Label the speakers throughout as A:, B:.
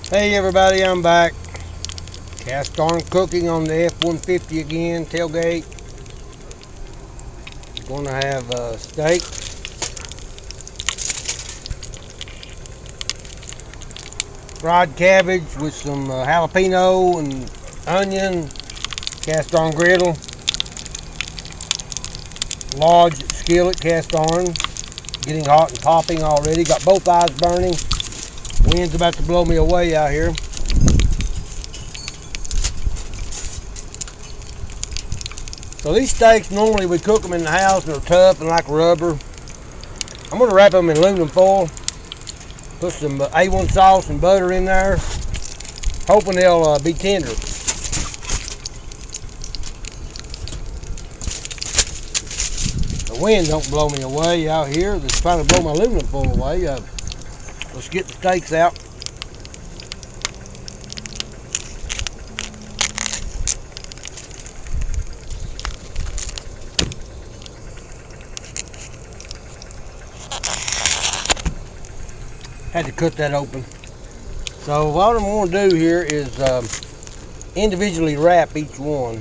A: Hey everybody, I'm back. Cast iron cooking on the F-150 again, tailgate. Gonna have a steak, fried cabbage with some jalapeno and onion, cast iron griddle, large skillet cast iron, getting hot and popping already. Got both eyes burning. Wind's about to blow me away out here. So these steaks, normally we cook them in the house and they're tough and like rubber. I'm going to wrap them in aluminum foil, put some A1 sauce and butter in there, hoping they'll be tender. The wind don't blow me away out here. It's trying to blow my aluminum foil away. Let's get the steaks out. Had to cut that open. So what I'm going to do here is individually wrap each one.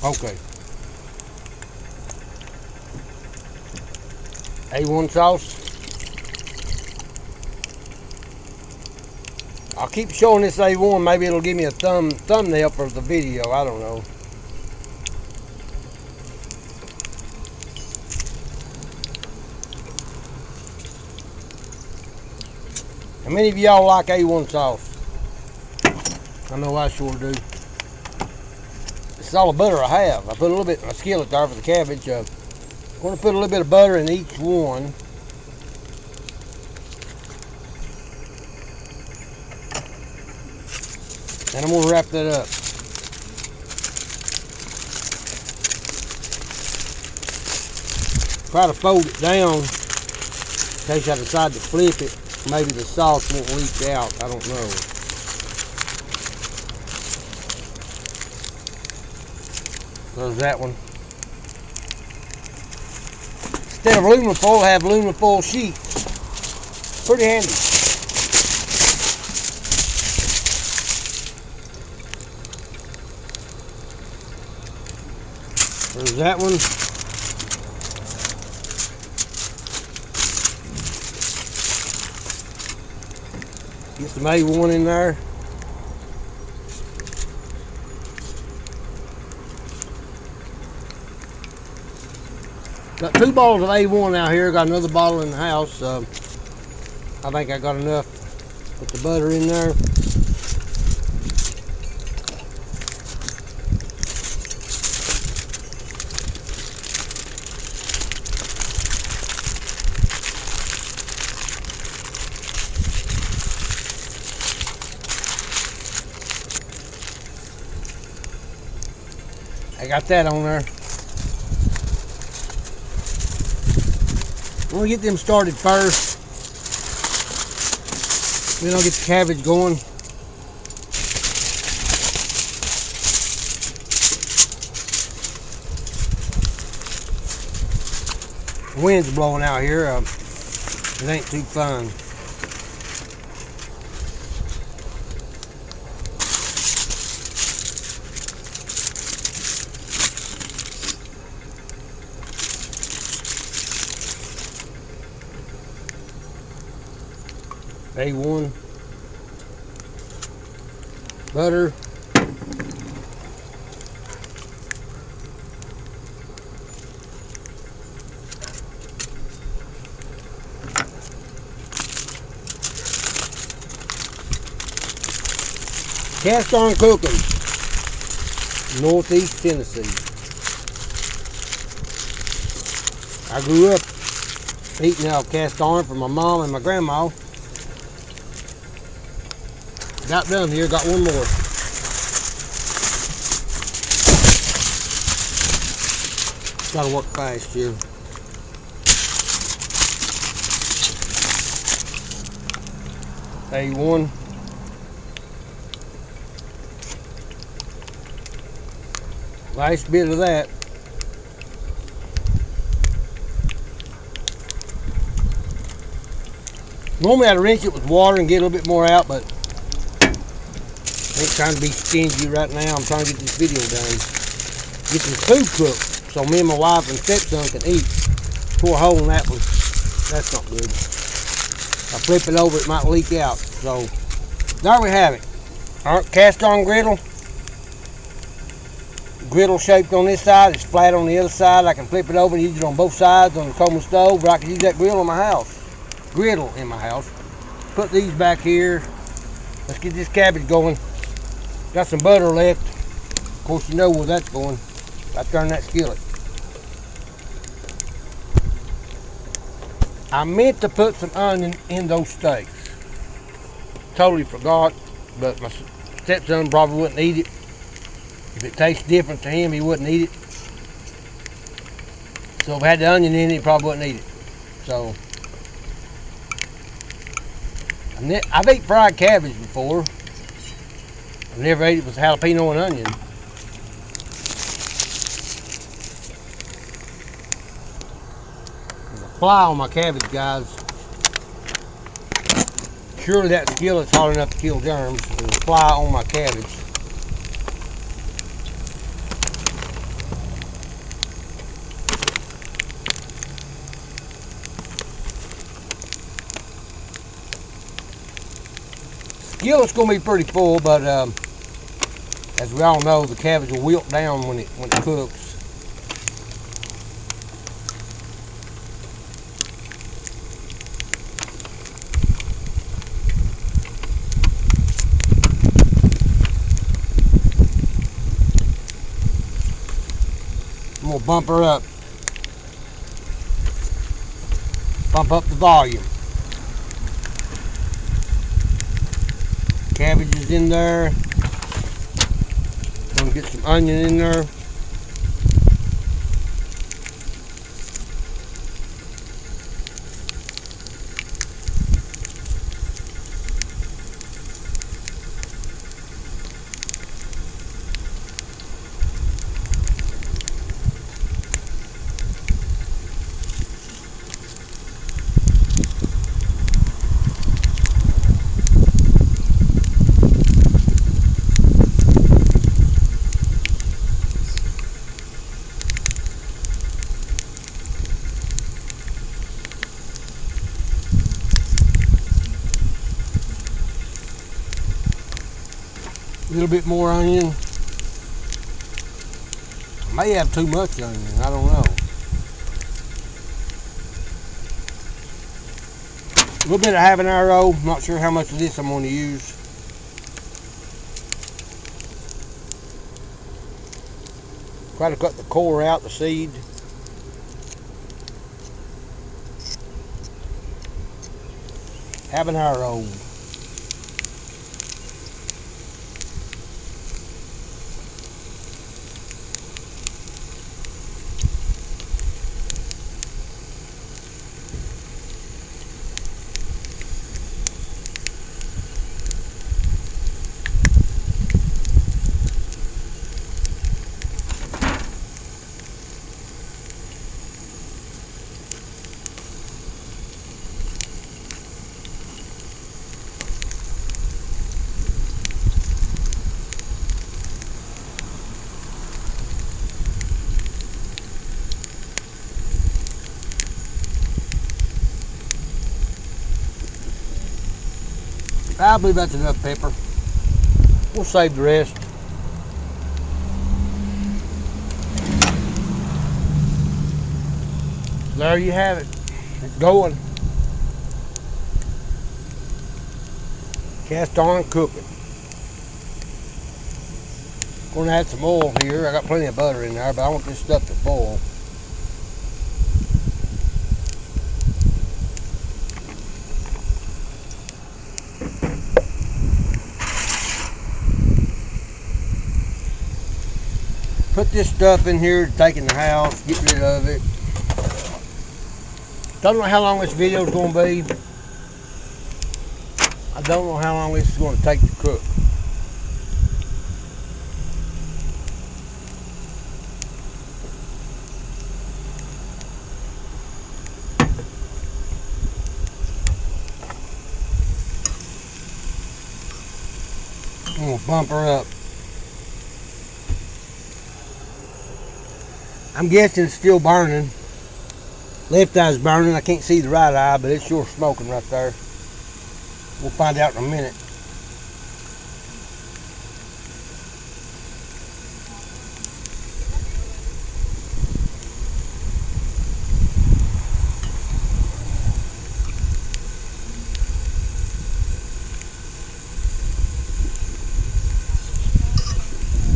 A: Okay. A1 sauce. I'll keep showing this A1. Maybe it'll give me a thumbnail for the video. I don't know. How many of y'all like A1 sauce? I know I sure do. This is all the butter I have. I put a little bit in my skillet there for the cabbage. I'm going to put a little bit of butter in each one. And I'm going to wrap that up. Try to fold it down in case I decide to flip it. Maybe the sauce won't leak out. I don't know. There's that one. Instead of aluminum foil, I have aluminum foil sheets. Pretty handy. There's that one. Get some A1 in there. Got 2 bottles of A1 out here. Got another bottle in the house. I think I got enough. Put the butter in there. I got that on there. I'm gonna get them started first. Then I'll get the cabbage going. The wind's blowing out here. It ain't too fun. A1, butter, cast iron cooking, Northeast Tennessee. I grew up eating out of cast iron from my mom and my grandma. Got done here, got one more. Gotta work fast here. A1. Nice bit of that. Normally I'd rinse it with water and get a little bit more out, but I ain't trying to be stingy right now. I'm trying to get this video done. Get this food cooked so me and my wife and stepson can eat. Tore a hole in that one. That's not good. If I flip it over, it might leak out. So there we have it. Cast iron griddle. Griddle shaped on this side. It's flat on the other side. I can flip it over and use it on both sides on the Coleman stove, but I can use that griddle in my house. Put these back here. Let's get this cabbage going. Got some butter left. Of course, you know where that's going. I turn that skillet. I meant to put some onion in those steaks. Totally forgot, but my stepson probably wouldn't eat it. If it tastes different to him, he wouldn't eat it. So if it had the onion in it, he probably wouldn't eat it. So I've ate fried cabbage before. I've never ate it with jalapeno and onion. There's a fly on my cabbage, guys. Surely that skillet's hot enough to kill germs. There's a fly on my cabbage. Skillet's gonna be pretty full, but as we all know, the cabbage will wilt down when it cooks. I'm gonna bump her up. Bump up the volume. Cabbage is in there. Gonna get some onion in there. A little bit more onion. I may have too much onion, I don't know. A little bit of habanero, not sure how much of this I'm going to use. Try to cut the core out, the seed. Habanero. I believe that's enough pepper. We'll save the rest. There you have it. It's going. Cast iron cooking. Gonna add some oil here. I got plenty of butter in there, but I want this stuff to boil. Put this stuff in here to take in the house, get rid of it. Don't know how long this video is going to be. I don't know how long this is going to take to cook. I'm gonna bump her up. I'm guessing it's still burning. Left eye's burning. I can't see the right eye, but it's sure smoking right there. We'll find out in a minute.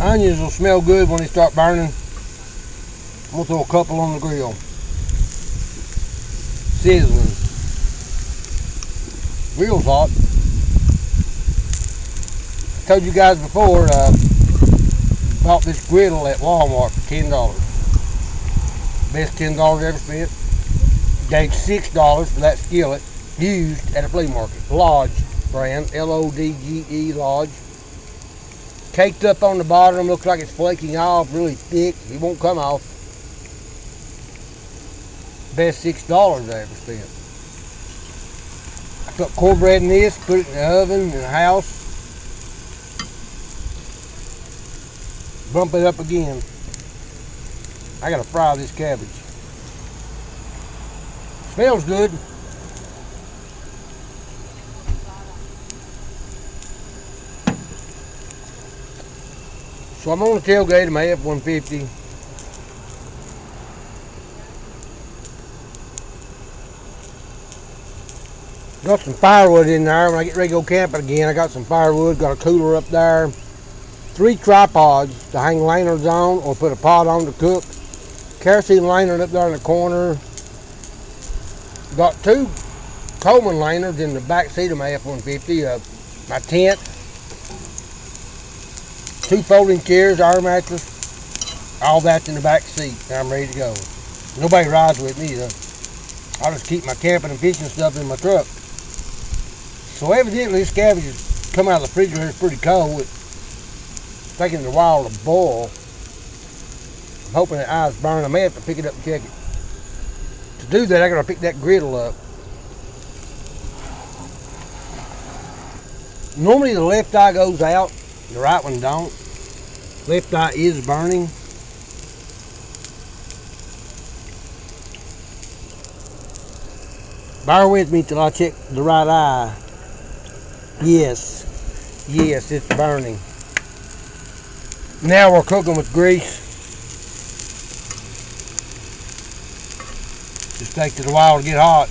A: Onions will smell good when they start burning. I'm gonna throw a couple on the grill. Sizzling. Grill's hot. I told you guys before, bought this griddle at Walmart for $10. Best $10 ever spent. Gave $6 for that skillet used at a flea market. Lodge brand, Lodge, Lodge. Caked up on the bottom, looks like it's flaking off, really thick. It won't come off. Best $6 I ever spent. I put cornbread in this, put it in the oven in the house. Bump it up again. I gotta fry this cabbage. Smells good. So I'm on the tailgate of my F-150. Got some firewood in there. When I get ready to go camping again, I got some firewood, got a cooler up there. 3 tripods to hang lanterns on or put a pot on to cook. Kerosene lantern up there in the corner. Got 2 Coleman lanterns in the back seat of my F-150. My tent. 2 folding chairs, our mattress, all that's in the back seat. I'm ready to go. Nobody rides with me though. I'll just keep my camping and fishing stuff in my truck. So evidently this cabbage has come out of the refrigerator. It's pretty cold. It's taking it a while to boil. I'm hoping the eye's burning. I may have to pick it up and check it. To do that, I gotta pick that griddle up. Normally the left eye goes out. The right one don't. Left eye is burning. Bear with me till I check the right eye. Yes, it's burning. Now we're cooking with grease. Just takes it a while to get hot.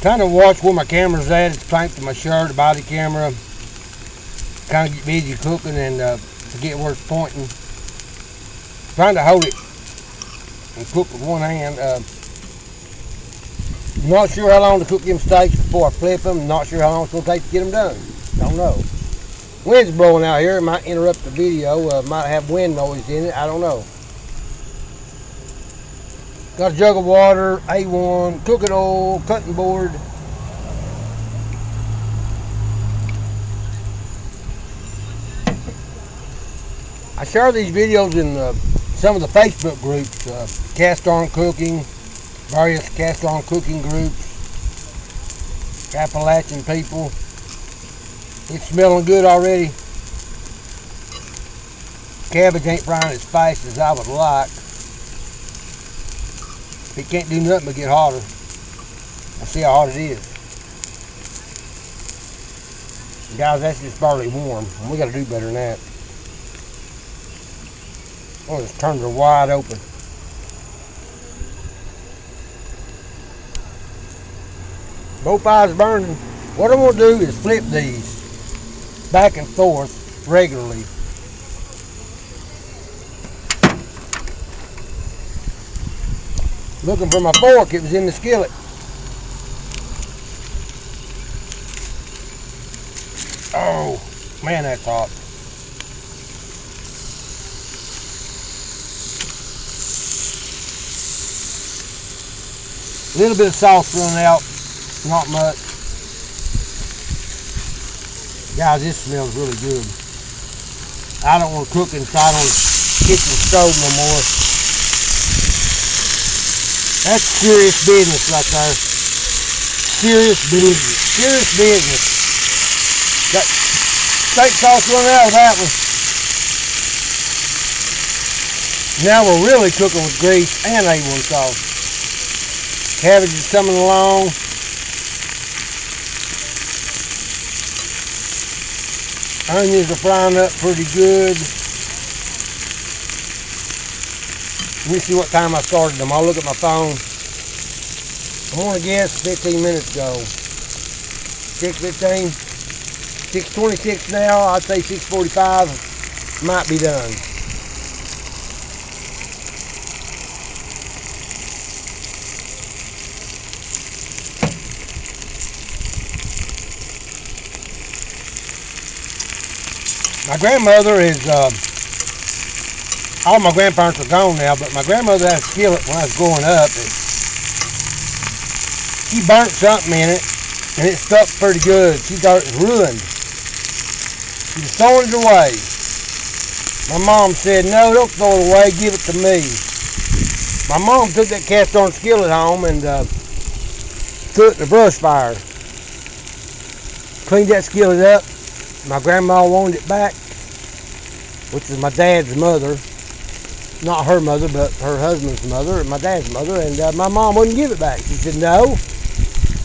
A: Kind of watch where my camera's at. It's clamped to my shirt, the body camera. Kind of get busy cooking and forget where it's pointing. Trying to hold it and cook with one hand. Not sure how long to cook them steaks before I flip them. Not sure how long it's going to take to get them done. Don't know. Wind's blowing out here. It might interrupt the video. Might have wind noise in it. I don't know. Got a jug of water, A1, cooking oil, cutting board. I share these videos in some of the Facebook groups, cast iron cooking, various cast iron cooking groups, Appalachian people. It's smelling good already. Cabbage ain't frying as fast as I would like. It can't do nothing but get hotter. I see how hot it is. Guys, that's just barely warm. We got to do better than that. Oh, this turns her wide open. Both eyes burning. What I'm going to do is flip these back and forth regularly. Looking for my fork, it was in the skillet. Oh, man, that's hot. A little bit of sauce running out, not much. Guys, this smells really good. I don't want to cook inside on the kitchen stove no more. That's serious business right there. Serious business. Serious business. Got steak sauce running out of that one. Now we're really cooking with grease and A1 sauce. Cabbage is coming along. Onions are frying up pretty good. Let me see what time I started them. I'll look at my phone. I'm gonna guess 15 minutes ago. 6:15, 6:26 now. I'd say 6:45 might be done. My grandmother is, all my grandparents are gone now, but my grandmother had a skillet when I was growing up. And she burnt something in it, and it stuck pretty good. She thought it was ruined. She was throwing it away. My mom said, no, don't throw it away, give it to me. My mom took that cast iron skillet home and threw it in the brush fire. Cleaned that skillet up. My grandma wanted it back, which is my dad's mother. Not her mother, but her husband's mother, and my dad's mother, and my mom wouldn't give it back. She said, no,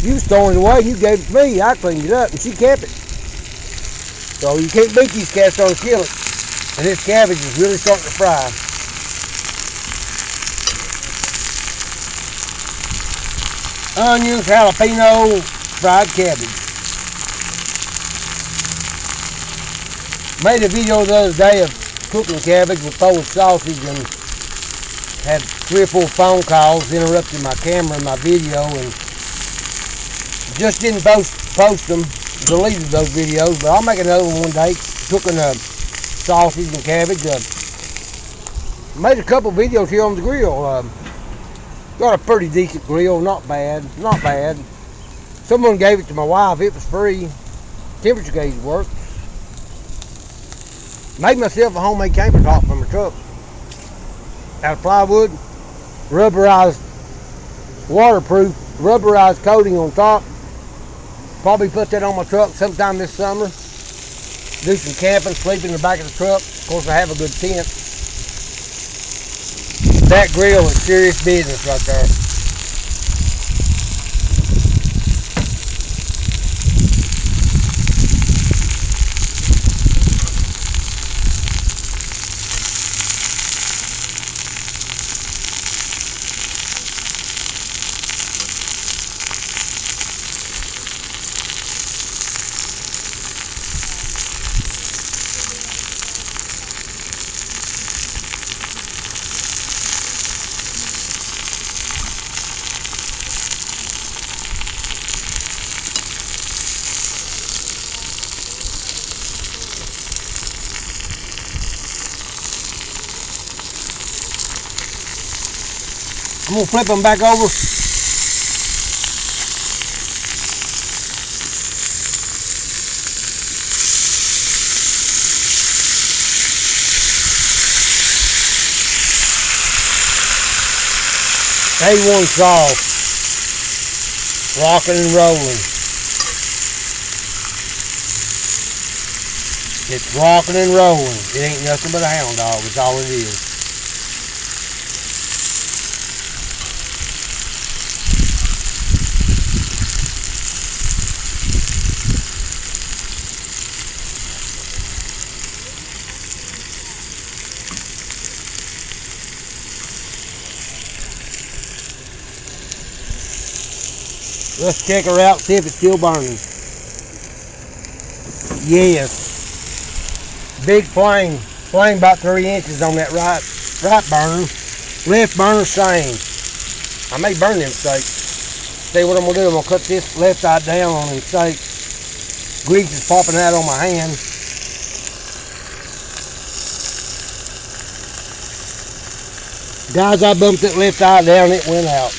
A: you was throwing it away, you gave it to me, I cleaned it up, and she kept it. So you can't beat these cast iron skillets. And this cabbage is really starting to fry. Onions, jalapeno, fried cabbage. Made a video the other day of cooking cabbage with Polish sausage and had 3 or 4 phone calls interrupting my camera and my video, and just didn't post them, deleted those videos, but I'll make another one day cooking sausage and cabbage. Made a couple videos here on the grill. Got a pretty decent grill, not bad. Someone gave it to my wife, it was free. Temperature gauge worked. Made myself a homemade camper top from my truck. Out of plywood, rubberized, waterproof, rubberized coating on top. Probably put that on my truck sometime this summer. Do some camping, sleep in the back of the truck. Of course, I have a good tent. That grill is serious business right there. I'm gonna flip them back over. A1 sauce, rocking and rolling. It's rocking and rolling. It ain't nothing but a hound dog, it's all it is. Let's check her out, see if it's still burning. Yes. Big flame. Flame about 3 inches on that right burner. Left burner same. I may burn them steaks. See what I'm gonna do, I'm gonna cut this left side down on them steaks. Grease is popping out on my hand. Guys, I bumped that left side down, it went out.